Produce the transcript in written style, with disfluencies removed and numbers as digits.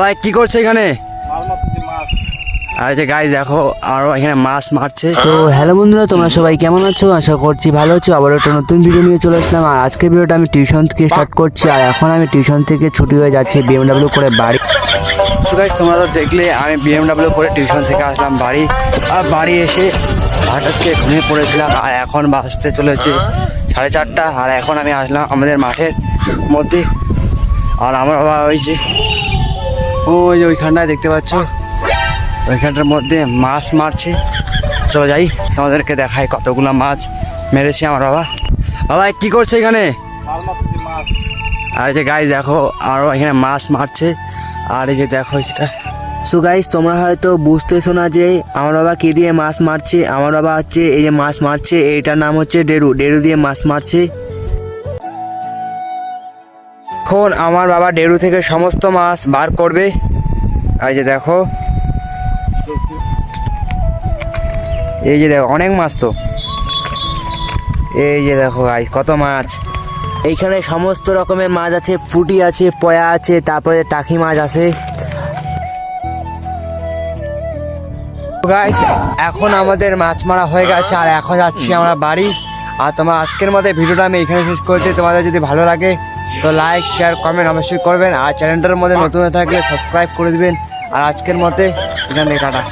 ভাই কি করছে এখানে? আর যে গাইস দেখো আরো এখানে মাছ মারছে। তো হ্যালো বন্ধুরা, তোমরা সবাই কেমন আছো? আশা করছি ভালো আছো। আবার একটা নতুন ভিডিও নিয়ে চলে আসলাম। আর আজকের ভিডিওটা আমি টিউশন থেকে স্টার্ট করছি। আর এখন আমি টিউশন থেকে ছুটি হয়ে যাচ্ছে BMW করে বাড়ি। তো গাইস তোমরা তো দেখলে আমি BMW করে টিউশন থেকে আসলাম বাড়ি। আর বাড়ি এসে হঠাৎ ঘুমিয়ে পড়েছিলাম। আর এখন বাজতে চলেছে 4:30। আর এখন আমি আসলাম আমাদের মাঠের মধ্যে। আর আমার বাবা ওই যে ওইখানটায় দেখতে পাচ্ছ, ওইখানটার মধ্যে মাছ মারছে। চলো যাই, তোমাদেরকে দেখাই কতগুলো মাছ মেরেছে আমার বাবা। বাবা কি করছে এখানে? আর এই যে গাইস দেখো আরো এখানে মাছ মারছে। আর এই যে দেখো এটা। সো গাইস, তোমরা হয়তো বুঝতেছো না যে আমার বাবা কি দিয়ে মাছ মারছে। আমার বাবা হচ্ছে এই যে মাছ মারছে, এইটার নাম হচ্ছে ডেরু দিয়ে মাছ মারছে। এখন আমার বাবা ডেরু থেকে সমস্ত মাছ বার করবে। আর এই যে দেখো, এই যে দেখো অনেক মাছ। তো এই যে দেখো গাইস কত মাছ। এইখানে সমস্ত রকমের মাছ আছে, পুঁটি আছে, পয়া আছে, তারপরে টাকি মাছ আছে। গাইস এখন আমাদের মাছ মারা হয়ে গেছে। আর এখন যাচ্ছি আমরা বাড়ি। আর তোমার আজকের মধ্যে ভিডিওটা আমি এখানে শেষ করছি। তোমাদের যদি ভালো লাগে তো লাইক শেয়ার কমেন্ট অবশ্যই করবেন। আর চ্যানেলটার মধ্যে নতুন হয়ে থাকলে সাবস্ক্রাইব করে দিবেন। আর আজকের মধ্যে এখানে কাটা।